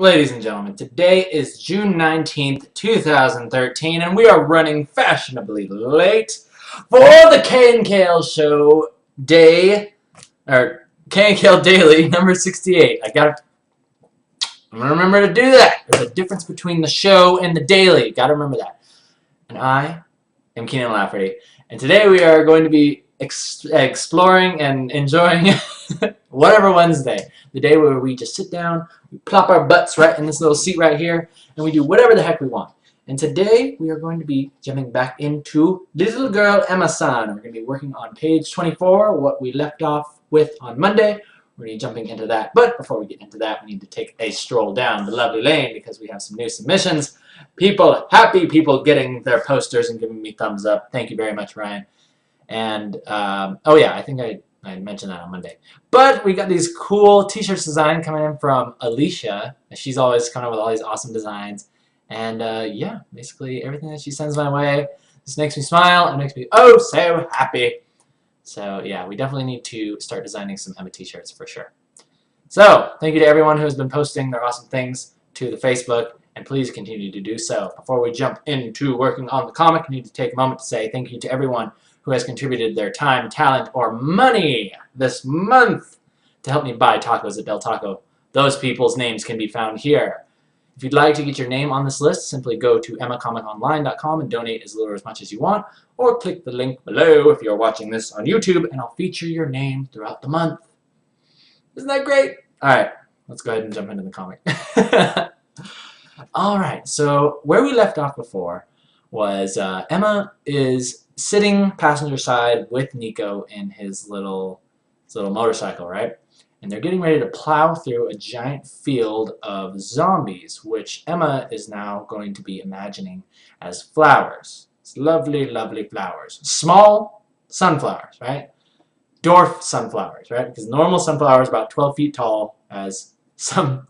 Ladies and gentlemen, today is June 19th, 2013, and we are running fashionably late for the KNKL show day, or KNKL Daily, number 68. I'm gonna remember to do that. There's a difference between the show and the daily. Gotta remember that. And I am Kienan Lafferty, and today we are going to be exploring and enjoying Whatever Wednesday, the day where we just sit down, we plop our butts right in this little seat right here, and we do whatever the heck we want. And today we are going to be jumping back into Little Girl Emma-san. We're going to be working on page 24, what we left off with on Monday. We're going to be jumping into that. But before we get into that, we need to take a stroll down the lovely lane because we have some new submissions. Happy people getting their posters and giving me thumbs up. Thank you very much, Ryan. And, oh yeah, I think I mentioned that on Monday. But we got these cool t-shirts design coming in from Alicia. She's always coming up with all these awesome designs. And yeah, basically everything that she sends my way just makes me smile and makes me oh so happy. So yeah, we definitely need to start designing some Emma t-shirts for sure. So thank you to everyone who has been posting their awesome things to the Facebook. And please continue to do so. Before we jump into working on the comic, I need to take a moment to say thank you to everyone who has contributed their time, talent, or money this month to help me buy tacos at Del Taco. Those people's names can be found here. If you'd like to get your name on this list, simply go to emmacomiconline.com and donate as little or as much as you want, or click the link below if you're watching this on YouTube, and I'll feature your name throughout the month. Isn't that great? Alright, let's go ahead and jump into the comic. Alright, so where we left off before was Emma is sitting passenger side with Nico in his little motorcycle, right? And they're getting ready to plow through a giant field of zombies, which Emma is now going to be imagining as flowers. It's lovely, lovely flowers. Small sunflowers, right? Dwarf sunflowers, right? Because normal sunflowers are about 12 feet tall, as some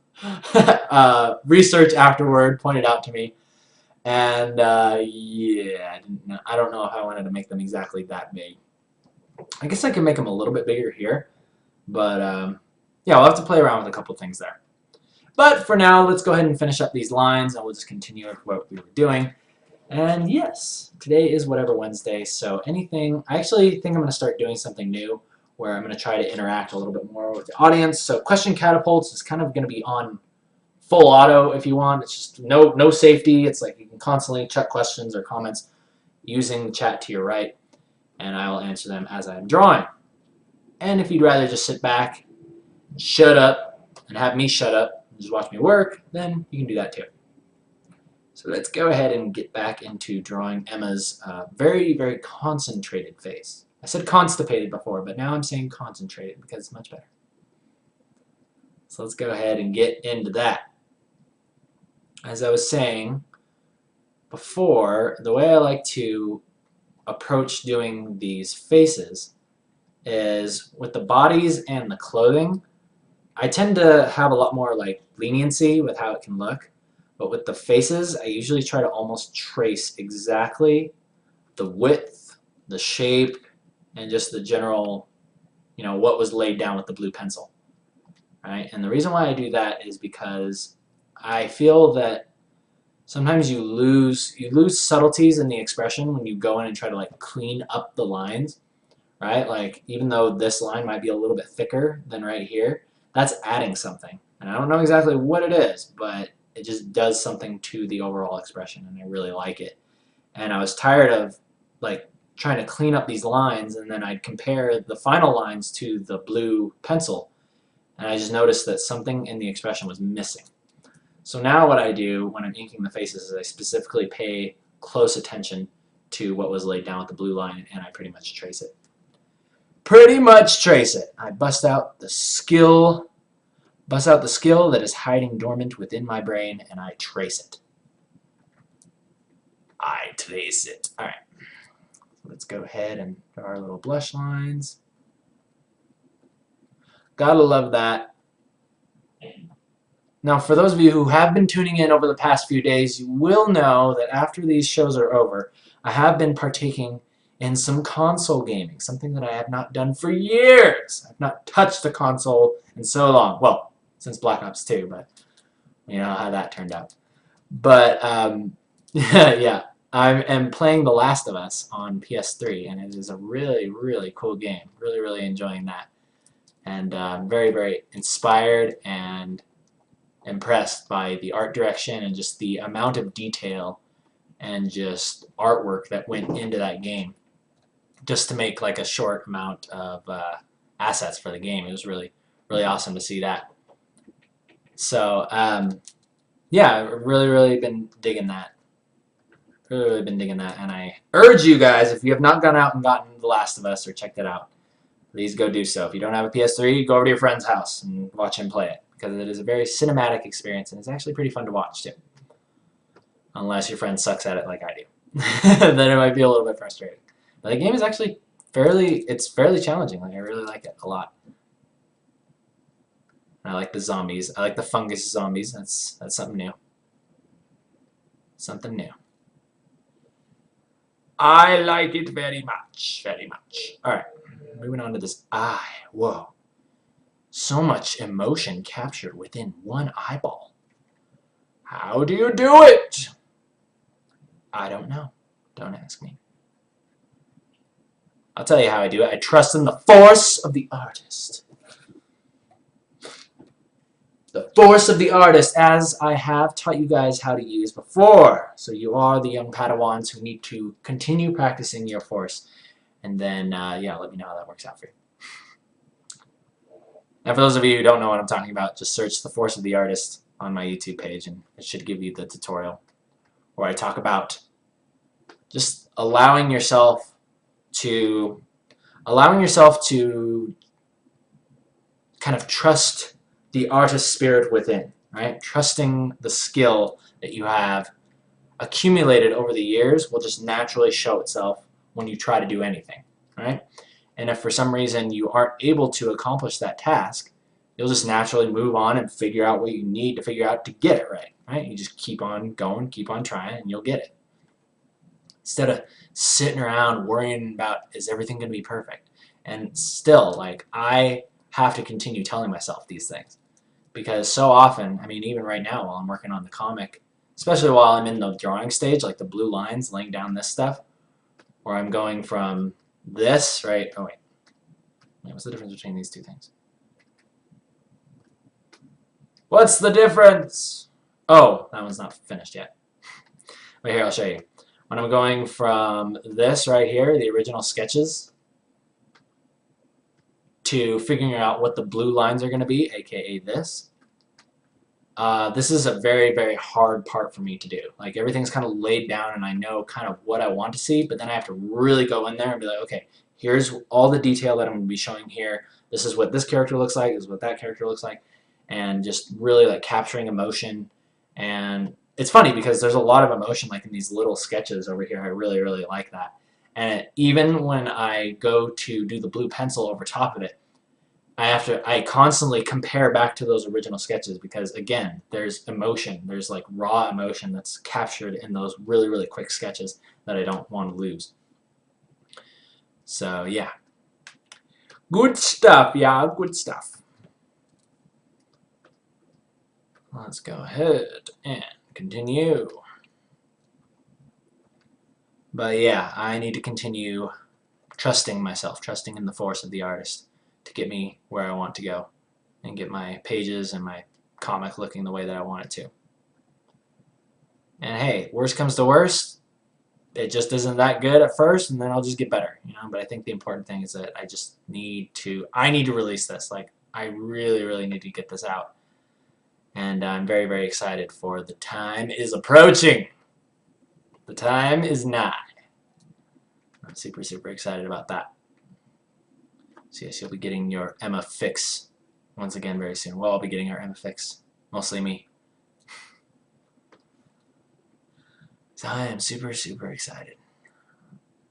research afterward pointed out to me. And yeah, I don't know if I wanted to make them exactly that big. I guess I can make them a little bit bigger here, but yeah, we'll have to play around with a couple things there. But for now, let's go ahead and finish up these lines, and we'll just continue with what we were doing. And yes, today is Whatever Wednesday, so anything, I actually think I'm going to start doing something new where I'm going to try to interact a little bit more with the audience. So question catapults is kind of going to be on full auto if you want. It's just no safety. It's like you can constantly check questions or comments using the chat to your right, and I will answer them as I'm drawing. And if you'd rather just sit back, shut up, and have me shut up and just watch me work, then you can do that too. So let's go ahead and get back into drawing Emma's very, very concentrated face. I said constipated before, but now I'm saying concentrated because it's much better. So let's go ahead and get into that. As I was saying before, the way I like to approach doing these faces is with the bodies and the clothing. I tend to have a lot more like leniency with how it can look, but with the faces, I usually try to almost trace exactly the width, the shape, and just the general, you know, what was laid down with the blue pencil. Right? And the reason why I do that is because I feel that sometimes you lose subtleties in the expression when you go in and try to like clean up the lines, right? Like even though this line might be a little bit thicker than right here, that's adding something. And I don't know exactly what it is, but it just does something to the overall expression, and I really like it. And I was tired of like trying to clean up these lines, and then I'd compare the final lines to the blue pencil, and I just noticed that something in the expression was missing. So now what I do when I'm inking the faces is I specifically pay close attention to what was laid down with the blue line, and I pretty much trace it. I bust out the skill that is hiding dormant within my brain, and I trace it. All right. Let's go ahead and draw our little blush lines. Gotta love that. Now, for those of you who have been tuning in over the past few days, you will know that after these shows are over, I have been partaking in some console gaming, something that I have not done for years. I've not touched a console in so long. Well, since Black Ops 2, but You know how that turned out. But yeah, I am playing The Last of Us on PS3, and it is a really, really cool game. Really, really enjoying that. And very, very inspired and impressed by the art direction and just the amount of detail and just artwork that went into that game just to make like a short amount of assets for the game. It was really, really awesome to see that. So yeah, really, really been digging that. Really, really been digging that, and I urge you guys, if you have not gone out and gotten The Last of Us or checked it out, please go do so. If you don't have a PS3, go over to your friend's house and watch him play it, because it is a very cinematic experience, and it's actually pretty fun to watch too. Unless your friend sucks at it like I do. Then it might be a little bit frustrating. But the game is actually it's fairly challenging. Like, I really like it a lot. I like the zombies. I like the fungus zombies. That's something new. Something new. I like it very much. Very much. Alright. Moving on to this eye. Whoa. So much emotion captured within one eyeball. How do you do it? I don't know. Don't ask me. I'll tell you how I do it. I trust in the force of the artist. The force of the artist, as I have taught you guys how to use before. So you are the young Padawans who need to continue practicing your force. And then, yeah, let me know how that works out for you. And for those of you who don't know what I'm talking about, just search the force of the artist on my YouTube page, and it should give you the tutorial where I talk about just allowing yourself to kind of trust the artist's spirit within, right? Trusting the skill that you have accumulated over the years will just naturally show itself when you try to do anything, right? And if for some reason you aren't able to accomplish that task, you'll just naturally move on and figure out what you need to figure out to get it right? You just keep on going, keep on trying, and you'll get it. Instead of sitting around worrying about, is everything going to be perfect? And still, like, I have to continue telling myself these things. Because so often, I mean, even right now while I'm working on the comic, especially while I'm in the drawing stage, like the blue lines, laying down this stuff, where I'm going from this, right? Oh, wait. What's the difference between these two things? What's the difference? Oh, that one's not finished yet. Wait, here, I'll show you. When I'm going from this right here, the original sketches, to figuring out what the blue lines are going to be, aka this. This is a very, very hard part for me to do. Like, everything's kind of laid down and I know kind of what I want to see, but then I have to really go in there and be like, okay, here's all the detail that I'm going to be showing here. This is what this character looks like, this is what that character looks like, and just really like capturing emotion. And it's funny because there's a lot of emotion like in these little sketches over here. I really, really like that. And even when I go to do the blue pencil over top of it, I constantly compare back to those original sketches because, again, there's emotion. There's like raw emotion that's captured in those really, really quick sketches that I don't want to lose. So, yeah. Good stuff, yeah, good stuff. Let's go ahead and continue. But yeah, I need to continue trusting myself, trusting in the force of the artist to get me where I want to go and get my pages and my comic looking the way that I want it to. And hey, worst comes to worst, it just isn't that good at first, and then I'll just get better, you know. But I think the important thing is that I need to release this. Like, I really, really need to get this out. And I'm very, very excited for the time is approaching. The time is nigh. I'm super, super excited about that. So yes, you'll be getting your Emma fix once again very soon. Well, I'll be getting our Emma fix. Mostly me. So I am super, super excited.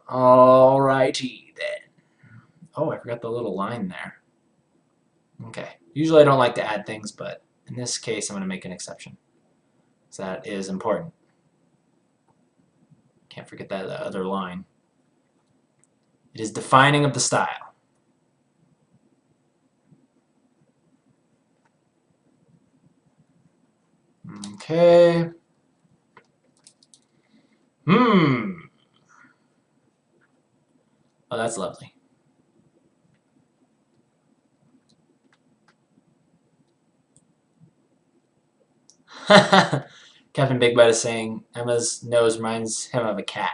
Alrighty then. Oh, I forgot the little line there. Okay. Usually I don't like to add things, but in this case I'm going to make an exception. So that is important. Can't forget that other line. It is defining of the style. Okay. Oh, that's lovely. Captain Big Butt is saying Emma's nose reminds him of a cat.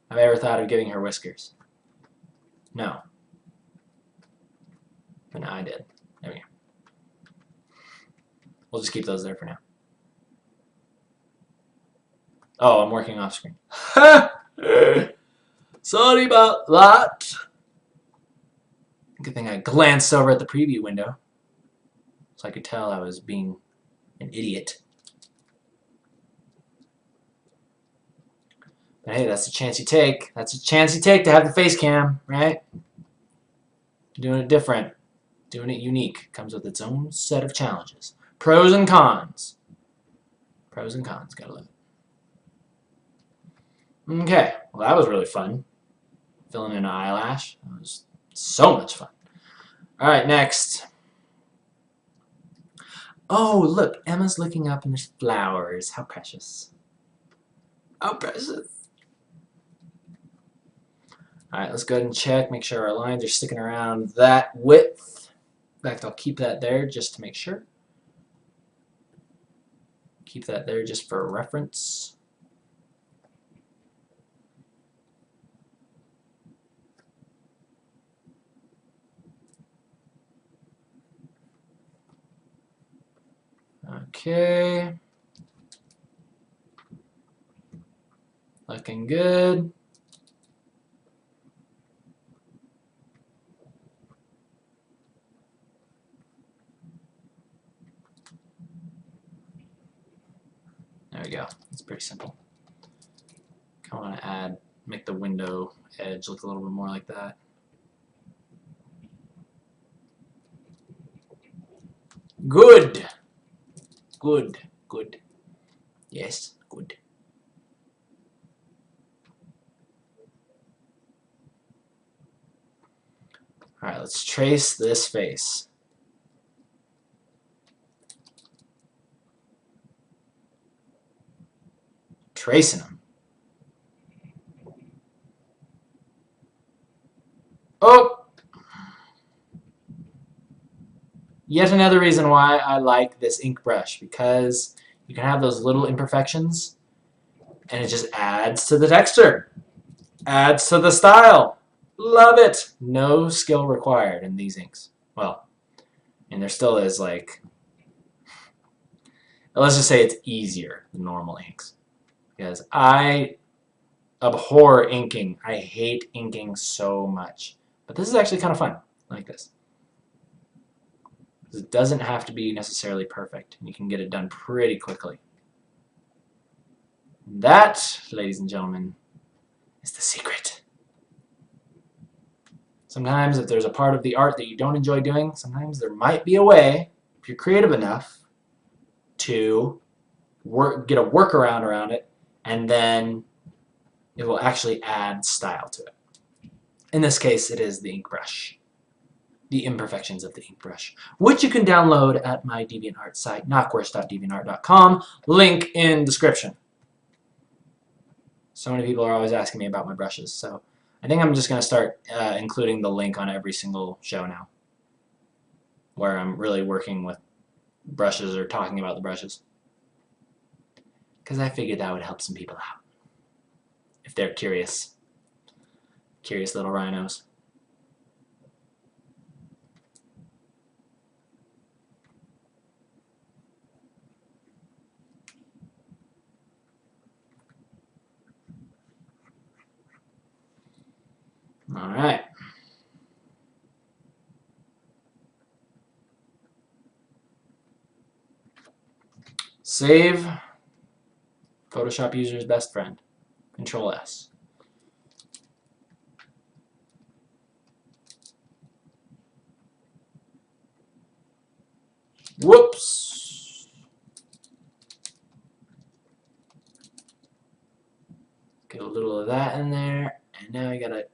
Have I ever thought of giving her whiskers? No. But now I did. There we go. We'll just keep those there for now. Oh, I'm working off screen. Sorry about that. Good thing I glanced over at the preview window, so I could tell I was being an idiot. But hey, that's a chance you take. That's a chance you take to have the face cam, right? Doing it different. Doing it unique. Comes with its own set of challenges. Pros and cons. Pros and cons. Gotta love it. Okay. Well, that was really fun. Filling in an eyelash. That was so much fun. Alright, next. Oh, look. Emma's looking up and there's flowers. How precious. How precious. Alright, let's go ahead and check. Make sure our lines are sticking around that width. In fact, I'll keep that there just to make sure. Keep that there just for reference. Okay. Looking good. There we go. It's pretty simple. I want to make the window edge look a little bit more like that. Good. Good. Good. Yes, good. Alright, let's trace this face. Tracing them. Oh! Yet another reason why I like this ink brush, because you can have those little imperfections and it just adds to the texture. Adds to the style. Love it! No skill required in these inks. Well, and there still is, like, let's just say it's easier than normal inks. Because I abhor inking. I hate inking so much. But this is actually kind of fun, like this. It doesn't have to be necessarily perfect. You can get it done pretty quickly. That, ladies and gentlemen, is the secret. Sometimes if there's a part of the art that you don't enjoy doing, sometimes there might be a way, if you're creative enough, to get a workaround around it, and then it will actually add style to it. In this case, it is the ink brush. The imperfections of the ink brush, which you can download at my DeviantArt site, knockworse.deviantart.com, link in description. So many people are always asking me about my brushes, so I think I'm just going to start including the link on every single show now, where I'm really working with brushes or talking about the brushes. Because I figured that would help some people out, if they're curious. Curious little rhinos. Alright. Save. Photoshop user's best friend. Control S. Whoops. Get a little of that in there. And now I gotta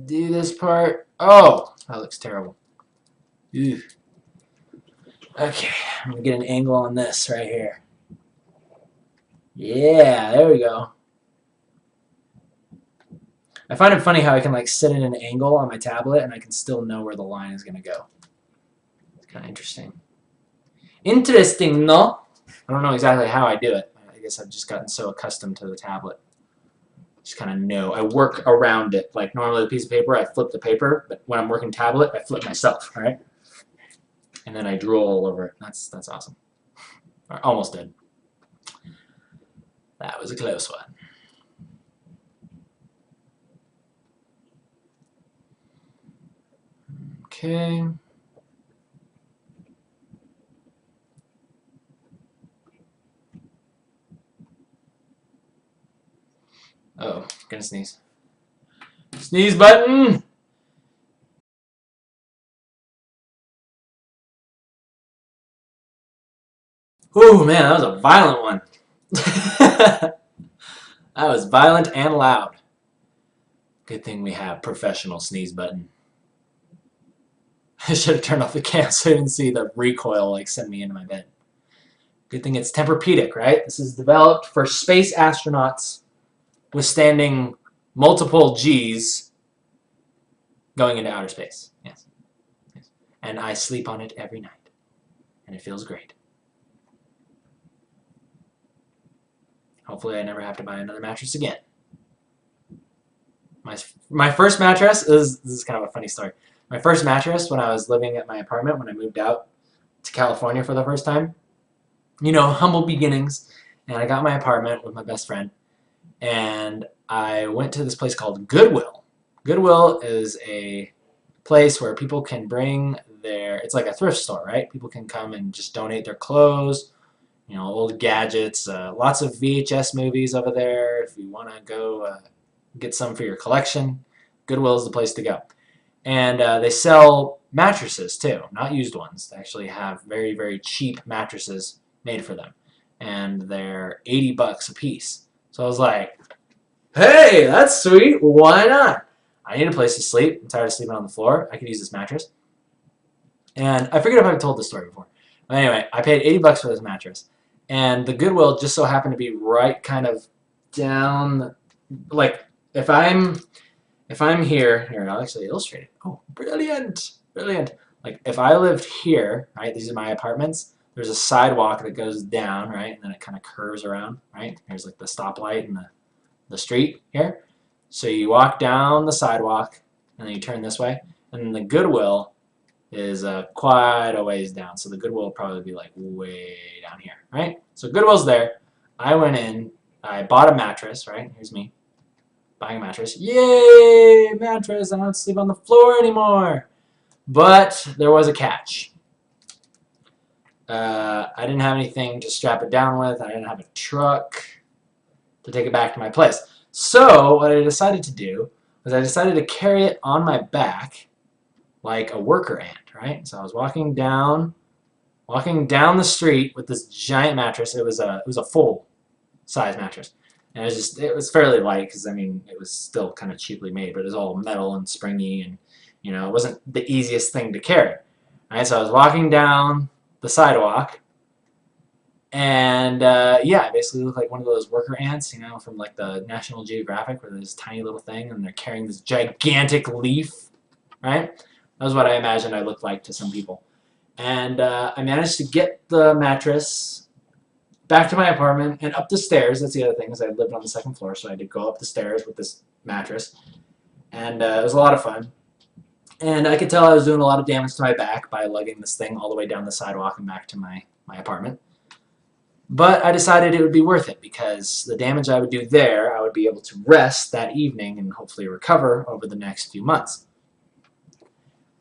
do this part. Oh, that looks terrible. Ew. Okay, I'm gonna get an angle on this right here. Yeah, there we go. I find it funny how I can like sit in an angle on my tablet and I can still know where the line is gonna go. It's kind of interesting. Interesting, no? I don't know exactly how I do it. I guess I've just gotten so accustomed to the tablet. Just kind of know. I work around it. Like normally the piece of paper, I flip the paper, but when I'm working tablet, I flip myself, right? And then I drool all over it. That's awesome. I almost did. That was a close one. Okay. Uh oh, gonna sneeze. Sneeze button! Ooh, man, that was a violent one. That was violent and loud. Good thing we have professional sneeze button. I should have turned off the cam so I didn't see the recoil like send me into my bed. Good thing it's Tempur-Pedic, right? This is developed for space astronauts withstanding multiple G's going into outer space. Yes. Yes. And I sleep on it every night. And it feels great. Hopefully I never have to buy another mattress again. My first mattress this is kind of a funny story. My first mattress when I was living at my apartment when I moved out to California for the first time. You know, humble beginnings. And I got my apartment with my best friend. And I went to this place called Goodwill. Goodwill is a place where people can bring it's like a thrift store, right? People can come and just donate their clothes, you know, old gadgets, lots of VHS movies over there. If you want to go get some for your collection, Goodwill is the place to go. And they sell mattresses too, not used ones. They actually have very, very cheap mattresses made for them. And they're $80 a piece. So I was like, hey, that's sweet. Why not? I need a place to sleep. I'm tired of sleeping on the floor. I could use this mattress. And I forget if I've told this story before. But anyway, I paid $80 for this mattress. And the Goodwill just so happened to be right kind of down, like if I'm here, I'll actually illustrate it. Oh, brilliant, brilliant. Like if I lived here, right, these are my apartments, there's a sidewalk that goes down, right, and then it kind of curves around, right? There's like the stoplight and the street here. So you walk down the sidewalk, and then you turn this way, and then the Goodwill is quite a ways down. So the Goodwill will probably be like way down here, right? So Goodwill's there. I went in, I bought a mattress, right? Here's me buying a mattress. Yay, mattress! I don't have to sleep on the floor anymore. But there was a catch. I didn't have anything to strap it down with. I didn't have a truck to take it back to my place. So what I decided to do was I decided to carry it on my back like a worker ant, right? So I was walking down the street with this giant mattress. It was a full size mattress. And it was fairly light because I mean it was still kind of cheaply made, but it was all metal and springy, and you know it wasn't the easiest thing to carry. Right, so I was walking down the sidewalk, and yeah, I basically looked like one of those worker ants, you know, from like the National Geographic, where there's this tiny little thing and they're carrying this gigantic leaf, right? That was what I imagined I looked like to some people. And I managed to get the mattress back to my apartment and up the stairs. That's the other thing, is I lived on the second floor, so I had to go up the stairs with this mattress. And it was a lot of fun. And I could tell I was doing a lot of damage to my back by lugging this thing all the way down the sidewalk and back to my apartment. But I decided it would be worth it because the damage I would do there, I would be able to rest that evening and hopefully recover over the next few months.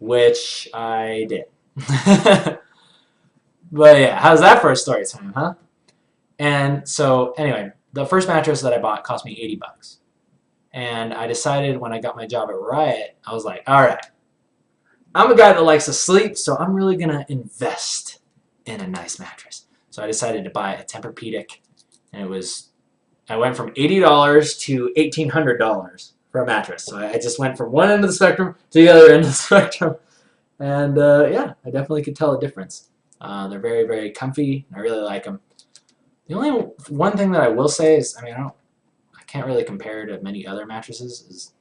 Which I did. But yeah, how's that for a story time, huh? And so anyway, the first mattress that I bought cost me $80. And I decided when I got my job at Riot, I was like, all right, I'm a guy that likes to sleep, so I'm really going to invest in a nice mattress. So I decided to buy a Tempur-Pedic, and I went from $80 to $1,800 for a mattress. So I just went from one end of the spectrum to the other end of the spectrum. And yeah, I definitely could tell a difference. They're very, very comfy. I really like them. The only one thing that I will say is, I mean, I can't really compare to many other mattresses. Is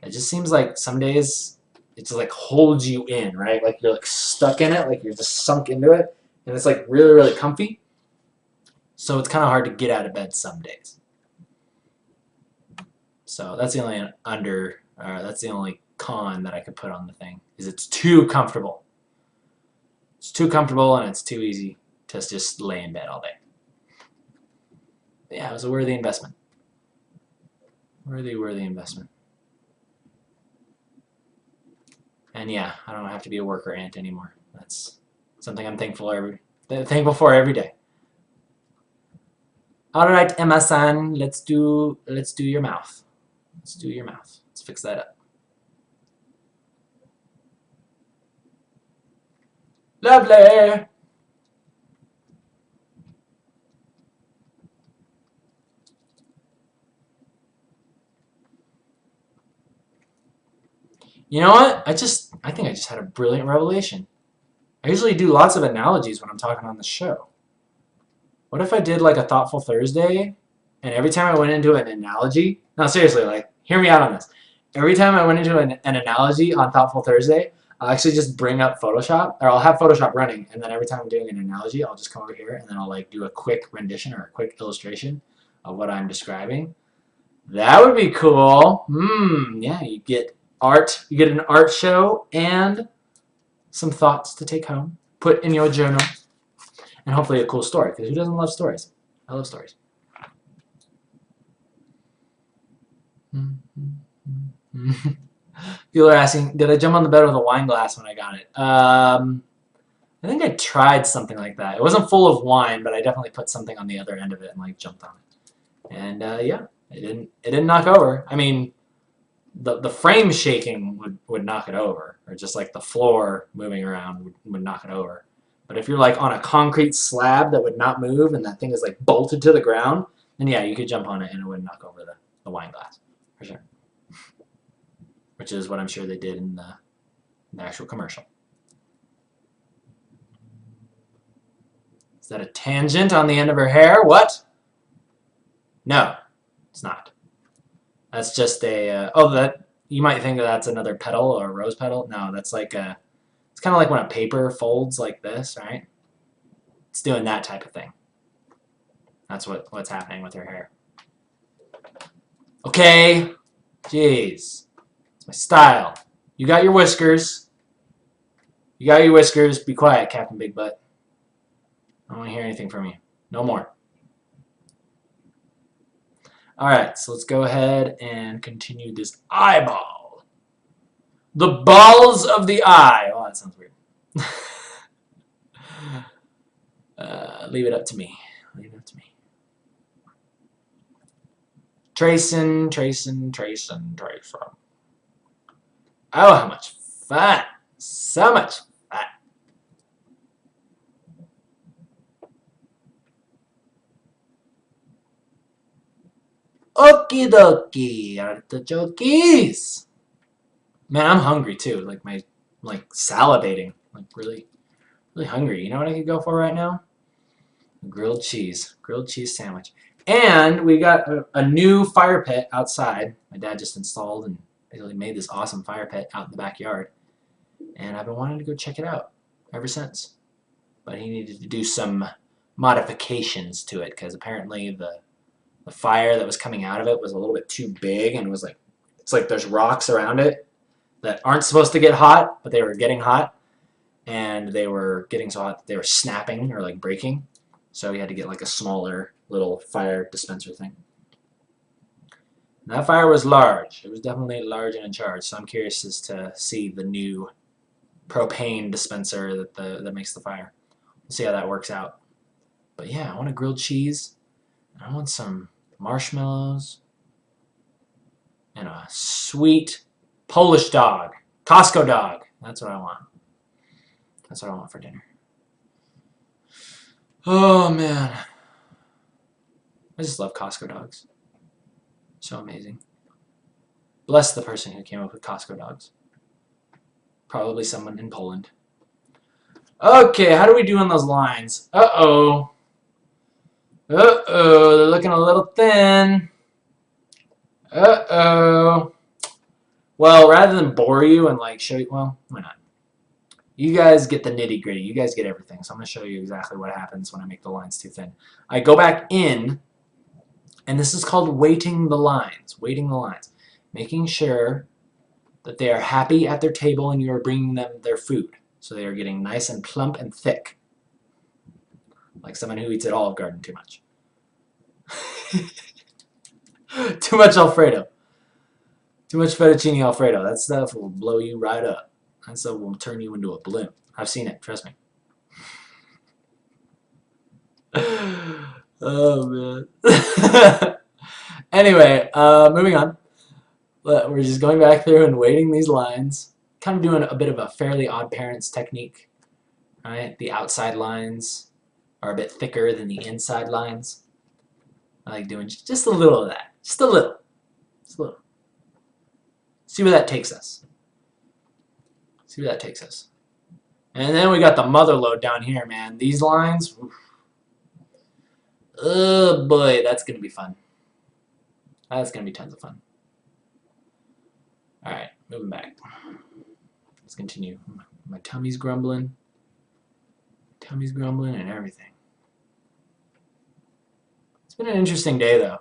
it just seems like some days it just like holds you in, right? Like you're like stuck in it, like you're just sunk into it, and it's like really, really comfy. So it's kind of hard to get out of bed some days. So that's the only that's the only con that I could put on the thing, is it's too comfortable. It's too comfortable and it's too easy to just lay in bed all day. But yeah, it was a worthy investment. Worthy investment. And yeah, I don't have to be a worker ant anymore. That's something I'm thankful for every day. All right, Emma-san, let's do your mouth. Let's do your mouth. Let's fix that up. Lovely. You know what? I think I just had a brilliant revelation. I usually do lots of analogies when I'm talking on the show. What if I did like a Thoughtful Thursday, and every time I went into an analogy, no, seriously, like, hear me out on this. Every time I went into an analogy on Thoughtful Thursday, I'll actually just bring up Photoshop, or I'll have Photoshop running, and then every time I'm doing an analogy, I'll just come over here, and then I'll like do a quick rendition or a quick illustration of what I'm describing. That would be cool. Yeah, you get art, you get an art show, and some thoughts to take home, put in your journal, and hopefully a cool story, because who doesn't love stories? I love stories. People are asking, did I jump on the bed with a wine glass when I got it? I think I tried something like that. It wasn't full of wine, but I definitely put something on the other end of it and like jumped on it. And yeah, it didn't knock over. I mean, the frame shaking would knock it over, or just like the floor moving around would knock it over. But if you're like on a concrete slab that would not move and that thing is like bolted to the ground, then yeah, you could jump on it and it wouldn't knock over the wine glass, for sure. Which is what I'm sure they did in the actual commercial. Is that a tangent on the end of her hair? What? No, it's not. That's just a, that, you might think that that's another petal or a rose petal. No, that's like it's kind of like when a paper folds like this, right? It's doing that type of thing. That's what's happening with her hair. Okay, jeez, it's my style. You got your whiskers. You got your whiskers. Be quiet, Captain Big Butt. I don't want to hear anything from you. No more. Alright, so let's go ahead and continue this eyeball. The balls of the eye. Oh, that sounds weird. Leave it up to me. Leave it up to me. Tracing. Oh, how much fun. So much fun. Okie dokie, artichokes. Man, I'm hungry too. Like salivating. Like really hungry. You know what I could go for right now? Grilled cheese sandwich. And we got a new fire pit outside. My dad just installed and basically made this awesome fire pit out in the backyard. And I've been wanting to go check it out ever since. But he needed to do some modifications to it because apparently the fire that was coming out of it was a little bit too big and was like, it's like there's rocks around it that aren't supposed to get hot, but they were getting hot. And they were getting so hot that they were snapping or like breaking. So we had to get like a smaller little fire dispenser thing. And that fire was large. It was definitely large and in charge. So I'm curious as to see the new propane dispenser that makes the fire. We'll see how that works out. But yeah, I want a grilled cheese. And I want some marshmallows. And a sweet Polish dog. Costco dog. That's what I want. That's what I want for dinner. Oh, man. I just love Costco dogs. So amazing. Bless the person who came up with Costco dogs. Probably someone in Poland. Okay, how do we do on those lines? Uh-oh. Uh-oh, they're looking a little thin. Uh-oh. Well, rather than bore you and like show you, well, why not? You guys get the nitty gritty. You guys get everything. So I'm going to show you exactly what happens when I make the lines too thin. I go back in, and this is called weighting the lines. Weighting the lines. Making sure that they are happy at their table and you are bringing them their food. So they are getting nice and plump and thick. Like someone who eats at Olive Garden too much. Too much Alfredo. Too much fettuccine Alfredo. That stuff will blow you right up. That stuff will turn you into a balloon. I've seen it. Trust me. Oh, man. Anyway, moving on. We're just going back through and weighting these lines. Kind of doing a bit of a Fairly Odd Parents technique. Right? The outside lines are a bit thicker than the inside lines. I like doing just a little of that. Just a little. Just a little. See where that takes us. See where that takes us. And then we got the mother load down here, man. These lines. Oof. Oh boy, that's going to be fun. That's going to be tons of fun. Alright, moving back. Let's continue. My tummy's grumbling. Tummy's grumbling and everything. It's been an interesting day, though.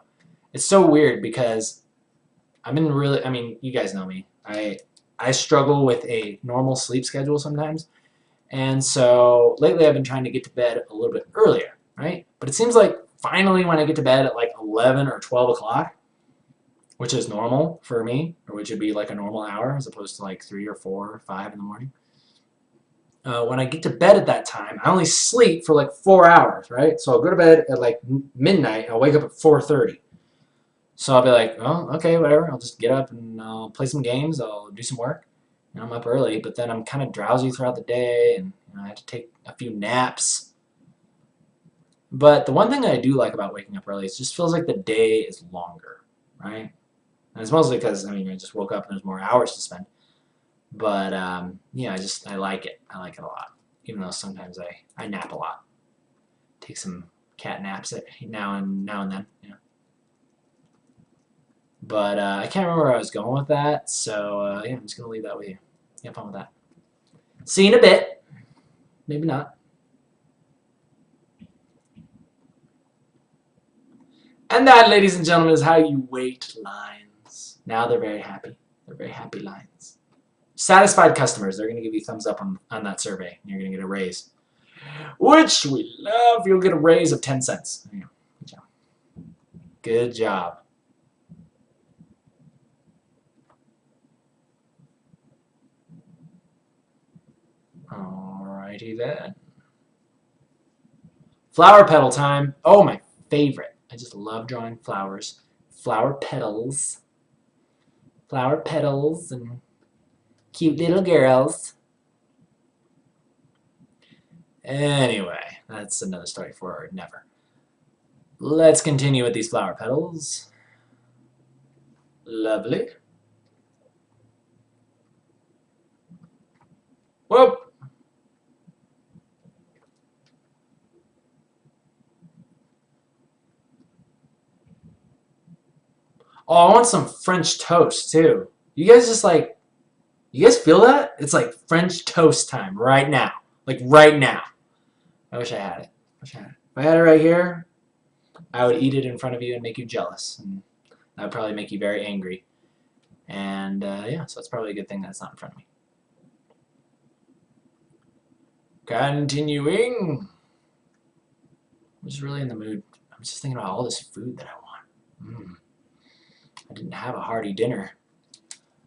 It's so weird because I've been really, I mean, you guys know me. I struggle with a normal sleep schedule sometimes. And so lately I've been trying to get to bed a little bit earlier, right? But it seems like finally when I get to bed at like 11 or 12 o'clock, which is normal for me, or which would be like a normal hour as opposed to like 3 or 4 or 5 in the morning. When I get to bed at that time, I only sleep for like 4 hours, right? So I'll go to bed at like midnight, I'll wake up at 4:30. So I'll be like, oh, okay, whatever. I'll just get up and I'll play some games, I'll do some work. And I'm up early, but then I'm kind of drowsy throughout the day, and I have to take a few naps. But the one thing that I do like about waking up early is it just feels like the day is longer, right? And it's mostly because, I mean, I just woke up and there's more hours to spend. But, yeah, I like it. I like it a lot. Even though sometimes I nap a lot. Take some cat naps now and then, you know. But I can't remember where I was going with that, so yeah, I'm just going to leave that with you. Have fun with that. See you in a bit. Maybe not. And that, ladies and gentlemen, is how you weight lines. Now they're very happy. They're very happy lines. Satisfied customers, they're going to give you thumbs up on that survey. You're going to get a raise. Which we love. You'll get a raise of 10 cents. Yeah, good job. Good job. Alrighty then. Flower petal time. Oh, my favorite. I just love drawing flowers. Flower petals. Flower petals and cute little girls. Anyway, that's another story for never. Let's continue with these flower petals. Lovely. Whoop. Oh, I want some French toast too. You guys just like, you guys feel that? It's like French toast time right now. Like right now. I wish I had it. If I had it right here, I would eat it in front of you and make you jealous. And that would probably make you very angry. And yeah, so it's probably a good thing that it's not in front of me. Continuing. I'm just really in the mood. I'm just thinking about all this food that I want. I didn't have a hearty dinner.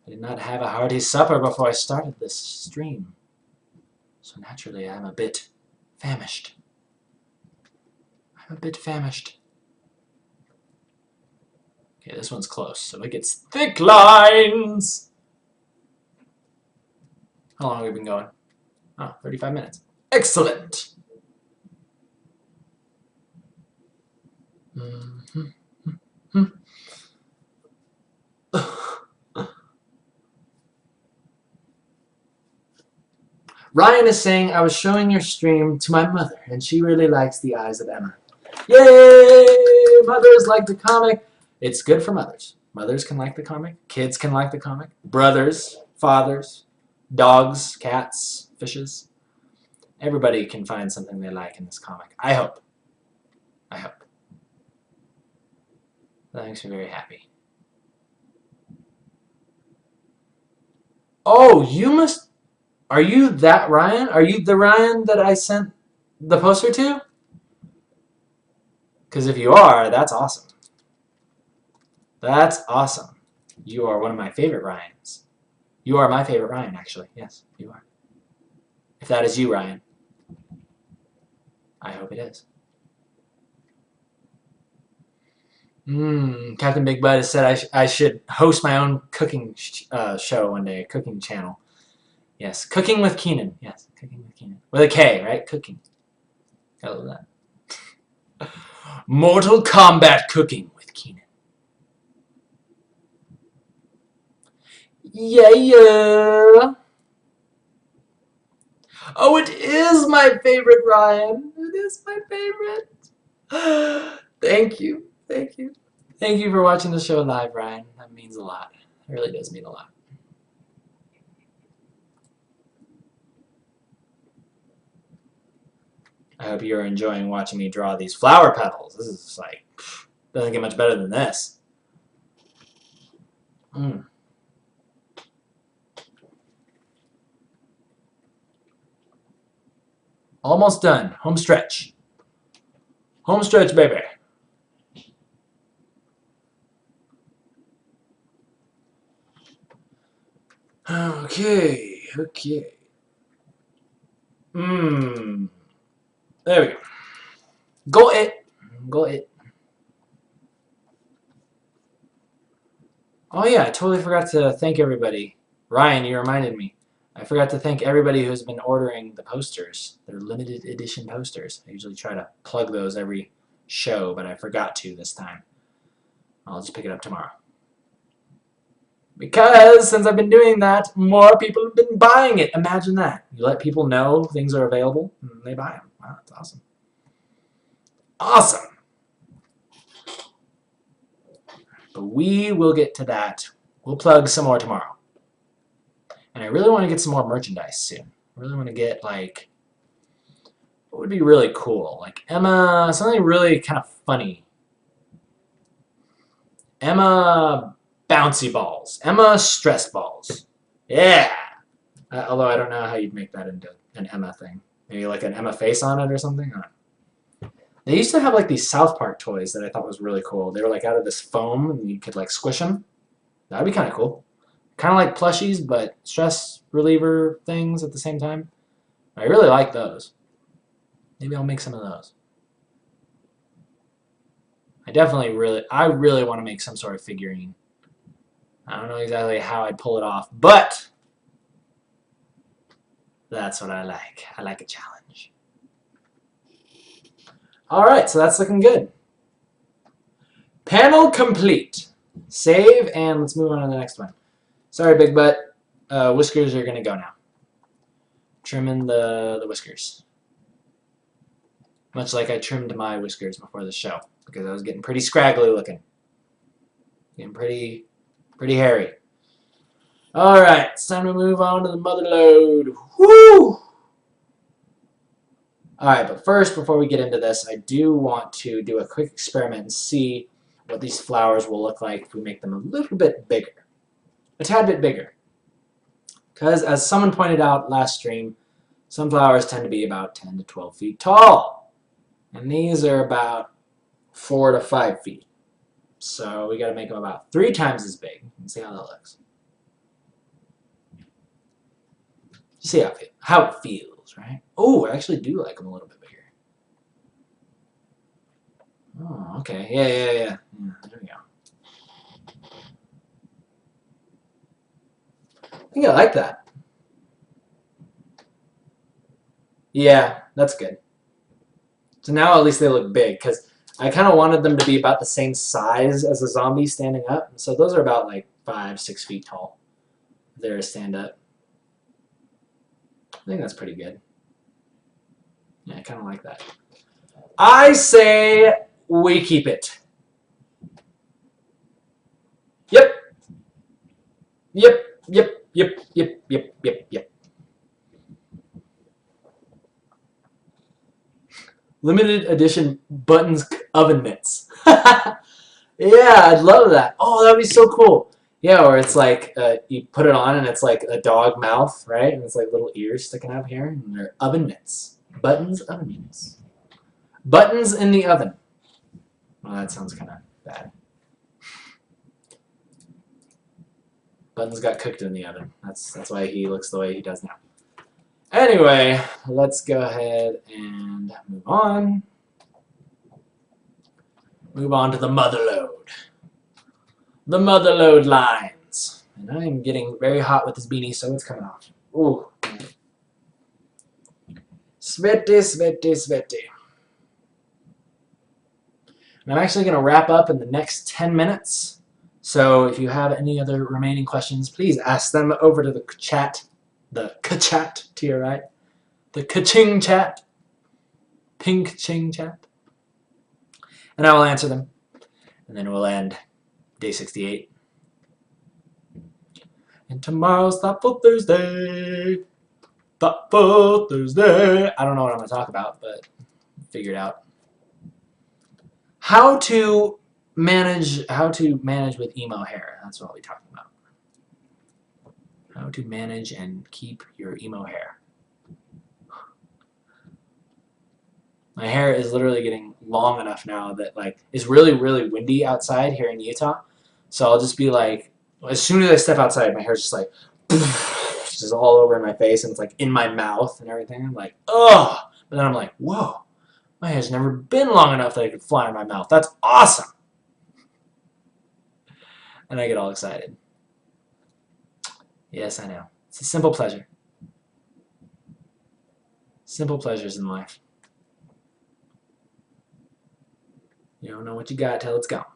I did not have a hearty supper before I started this stream. So naturally, I'm a bit famished. I'm a bit famished. Okay, this one's close, so it gets thick lines. How long have we been going? Oh, 35 minutes. Excellent. Ryan is saying, I was showing your stream to my mother, and she really likes the eyes of Emma. Yay! Mothers like the comic. It's good for mothers. Mothers can like the comic. Kids can like the comic. Brothers, fathers, dogs, cats, fishes. Everybody can find something they like in this comic. I hope. I hope. That makes me very happy. Oh, you must... Are you that Ryan? Are you the Ryan that I sent the poster to? Because if you are, that's awesome. That's awesome. You are one of my favorite Ryans. You are my favorite Ryan, actually. Yes, you are. If that is you, Ryan, I hope it is. Captain Big Bud has said I should host my own cooking show one day, a cooking channel. Yes, Cooking with Kienan. Yes, Cooking with Kienan. With a K, right? Cooking. I love that. Mortal Kombat Cooking with Kienan. Yeah. Oh, it is my favorite, Ryan. It is my favorite. Thank you. Thank you. Thank you for watching the show live, Ryan. That means a lot. It really does mean a lot. I hope you're enjoying watching me draw these flower petals. This is like, doesn't get much better than this. Almost done. Home stretch. Home stretch, baby. Okay. There we go. Go it. Go it. Oh yeah, I totally forgot to thank everybody. Ryan, you reminded me. I forgot to thank everybody who's been ordering the posters. They're limited edition posters. I usually try to plug those every show, but I forgot to this time. I'll just pick it up tomorrow. Because since I've been doing that, more people have been buying it. Imagine that. You let people know things are available, and they buy them. Wow, that's awesome. Awesome! But we will get to that. We'll plug some more tomorrow. And I really want to get some more merchandise soon. I really want to get, like, what would be really cool? Like Emma, something really kind of funny. Emma bouncy balls. Emma stress balls. Yeah! Although I don't know how you'd make that into an Emma thing. Maybe like an Emma face on it or something? They used to have like these South Park toys that I thought was really cool. They were like out of this foam and you could like squish them. That'd be kind of cool. Kind of like plushies, but stress reliever things at the same time. I really like those. Maybe I'll make some of those. I really want to make some sort of figurine. I don't know exactly how I'd pull it off, but that's what I like. I like a challenge. Alright, so that's looking good. Panel complete. Save, and let's move on to the next one. Sorry, Big Butt. Whiskers are going to go now. Trimming the whiskers. Much like I trimmed my whiskers before the show, because I was getting pretty scraggly looking. Getting pretty hairy. Alright, it's time to move on to the mother load. Woo! Alright, but first, before we get into this, I do want to do a quick experiment and see what these flowers will look like if we make them a little bit bigger. A tad bit bigger. Because, as someone pointed out last stream, some flowers tend to be about 10 to 12 feet tall. And these are about 4 to 5 feet. So we got to make them about 3 times as big. And see how that looks. See how it feels, right? Oh, I actually do like them a little bit bigger. Oh, okay. Yeah. There we go. I think I like that. Yeah, that's good. So now at least they look big, because I kind of wanted them to be about the same size as a zombie standing up. So those are about like 5, 6 feet tall. They're a stand up. I think that's pretty good. Yeah, I kind of like that. I say we keep it. Yep. Yep. Yep. Yep. Yep. Yep. Yep. Yep. Limited edition buttons oven mitts. Yeah, I'd love that. Oh, that'd be so cool. Yeah, or it's like you put it on and it's like a dog mouth, right? And it's like little ears sticking out here, and they're oven mitts. Buttons oven mitts. Buttons in the oven. Well, that sounds kind of bad. Buttons got cooked in the oven. That's why he looks the way he does now. Anyway, let's go ahead and move on. Move on to the mother load. The mother load lines. And I am getting very hot with this beanie, so it's coming off. Ooh. Sweaty, sweaty, sweaty. And I'm actually going to wrap up in the next 10 minutes. So if you have any other remaining questions, please ask them over to the chat. The ka-chat to your right. The ka-ching chat. Pink ching chat. And I will answer them. And then we'll end day 68. And tomorrow's Thoughtful Thursday. Thoughtful Thursday. I don't know what I'm going to talk about, but figure it out. How to manage with emo hair. That's what I'll be talking about. How to manage and keep your emo hair. My hair is literally getting long enough now that like it's really, really windy outside here in Utah. So I'll just be like, as soon as I step outside, my hair's just like just all over in my face, and it's like in my mouth and everything. I'm like, ugh. But then I'm like, whoa, my hair's never been long enough that it could fly in my mouth. That's awesome. And I get all excited. Yes, I know. It's a simple pleasure. Simple pleasures in life. You don't know what you got till it's gone.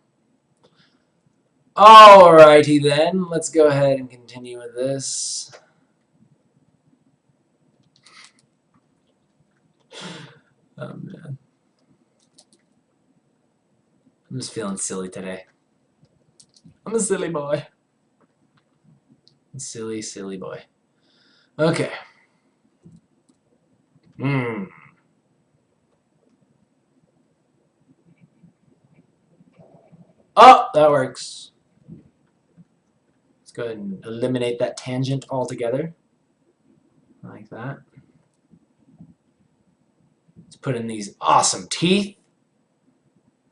Alrighty then, let's go ahead and continue with this. Oh man. I'm just feeling silly today. I'm a silly boy. Silly, silly boy. Okay. Oh, that works. Let's go ahead and eliminate that tangent altogether. Like that. Let's put in these awesome teeth.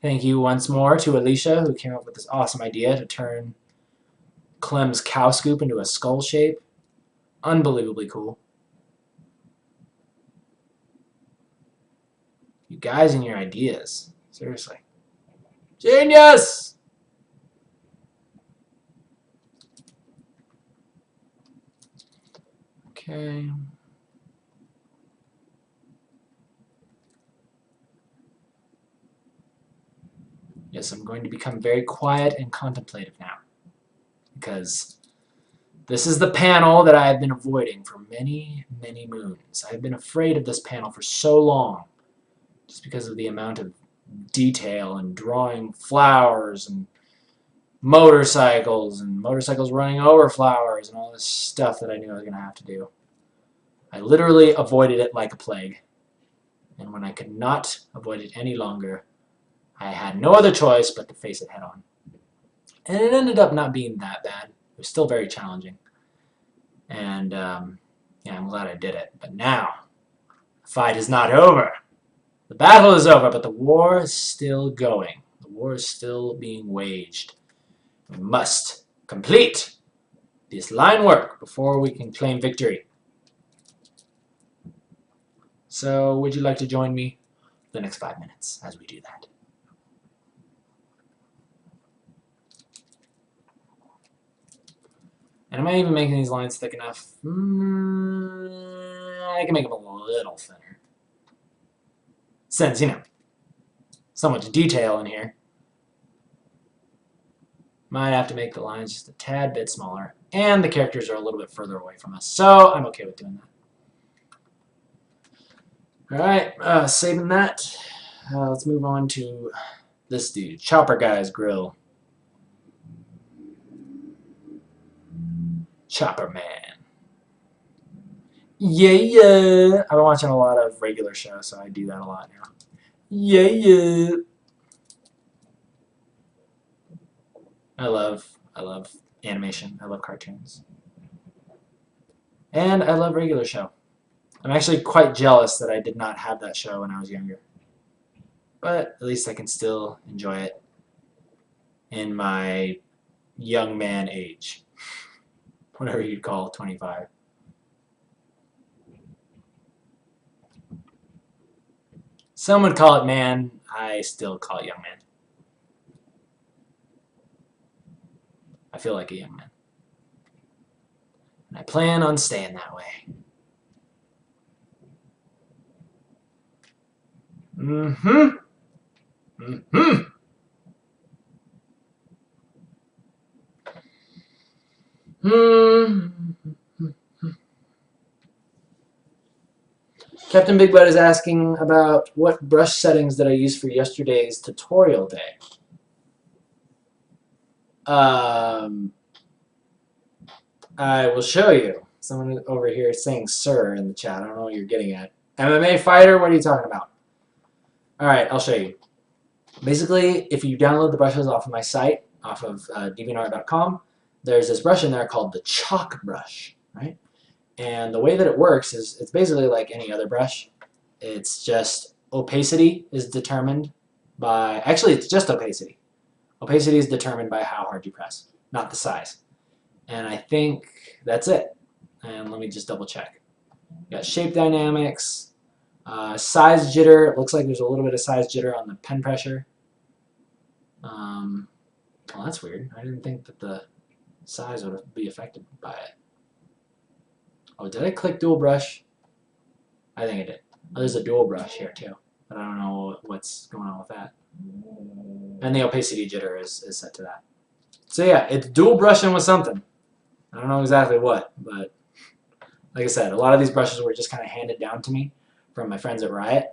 Thank you once more to Alicia, who came up with this awesome idea to turn Clem's cow scoop into a skull shape. Unbelievably cool. You guys and your ideas. Seriously. Genius! Okay. Yes, I'm going to become very quiet and contemplative now, because this is the panel that I have been avoiding for many, many moons. I've been afraid of this panel for so long, just because of the amount of detail and drawing flowers and motorcycles running over flowers and all this stuff that I knew I was going to have to do. I literally avoided it like a plague. And when I could not avoid it any longer, I had no other choice but to face it head on. And it ended up not being that bad. It was still very challenging. And yeah, I'm glad I did it. But now, the fight is not over. The battle is over, but the war is still going. The war is still being waged. We must complete this line work before we can claim victory. So, would you like to join me for the next 5 minutes as we do that? And am I even making these lines thick enough? I can make them a little thinner. Since, you know, so much detail in here. Might have to make the lines just a tad bit smaller. And the characters are a little bit further away from us. So I'm okay with doing that. Alright, saving that. Let's move on to this dude, Chopper Guy's Grill. Chopper Man. Yeah. I've been watching a lot of regular shows, so I do that a lot now. Yeah. I love animation. I love cartoons. And I love regular show. I'm actually quite jealous that I did not have that show when I was younger. But at least I can still enjoy it in my young man age. Whatever you'd call 25. Some would call it man. I still call it young man. I feel like a young man. And I plan on staying that way. Mm-hmm. Mm-hmm. Captain Big Bud is asking about what brush settings did I use for yesterday's tutorial day. I will show you. Someone over here is saying sir in the chat. I don't know what you're getting at. MMA fighter, what are you talking about? Alright, I'll show you. Basically, if you download the brushes off of my site, off of deviantart.com, there's this brush in there called the chalk brush, right? And the way that it works is it's basically like any other brush. It's just opacity is determined by, actually it's just opacity. Opacity is determined by how hard you press, not the size. And I think that's it. And let me just double check. You got shape dynamics, size jitter. It looks like there's a little bit of size jitter on the pen pressure. Well, that's weird. I didn't think that the size would be affected by it. Oh, did I click dual brush? I think I did. Oh, there's a dual brush here too, but I don't know what's going on with that. And the opacity jitter is set to that. So yeah, it's dual brushing with something. I don't know exactly what, but like I said, a lot of these brushes were just kind of handed down to me from my friends at Riot,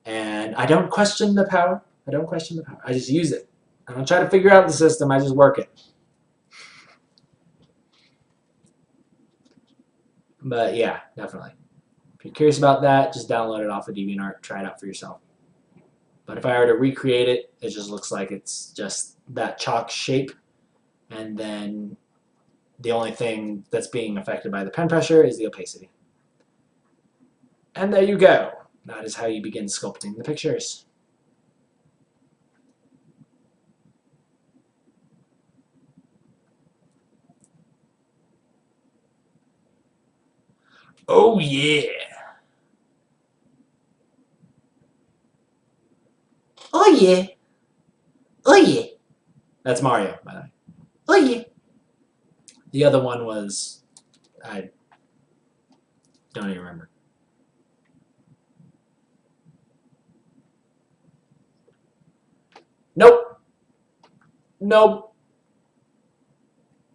and I don't question the power. I don't question the power. I just use it. I don't try to figure out the system. I just work it. But yeah, definitely. If you're curious about that, just download it off of DeviantArt. Try it out for yourself. But if I were to recreate it, it just looks like it's just that chalk shape, and then the only thing that's being affected by the pen pressure is the opacity. And there you go. That is how you begin sculpting the pictures. Oh yeah. Oh yeah. Oh yeah. That's Mario, by the way. Oh yeah. The other one was, I don't even remember. Nope. Nope.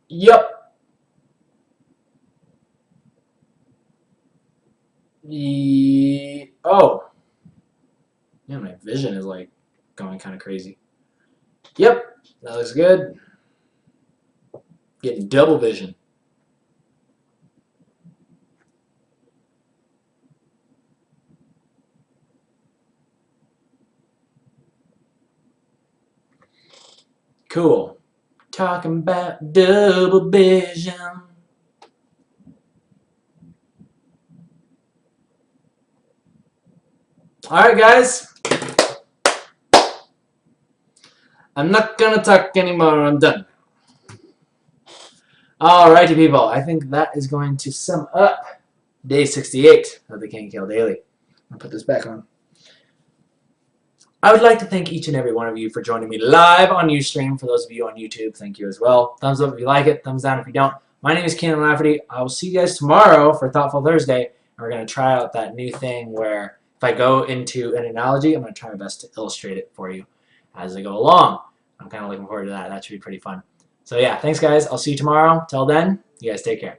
Yep. Oh. Yeah, my vision is like going kind of crazy. Yep. That looks good. Getting double vision. Cool. Talking about double vision. Alright guys. I'm not gonna talk anymore, I'm done. Alrighty people, I think that is going to sum up day 68 of the KNKL Daily. I'll put this back on. I would like to thank each and every one of you for joining me live on Ustream. For those of you on YouTube, thank you as well. Thumbs up if you like it, thumbs down if you don't. My name is Kienan Lafferty. I will see you guys tomorrow for Thoughtful Thursday. And we're going to try out that new thing where if I go into an analogy, I'm going to try my best to illustrate it for you as I go along. I'm kind of looking forward to that. That should be pretty fun. So yeah, thanks guys. I'll see you tomorrow. Till then, you guys take care.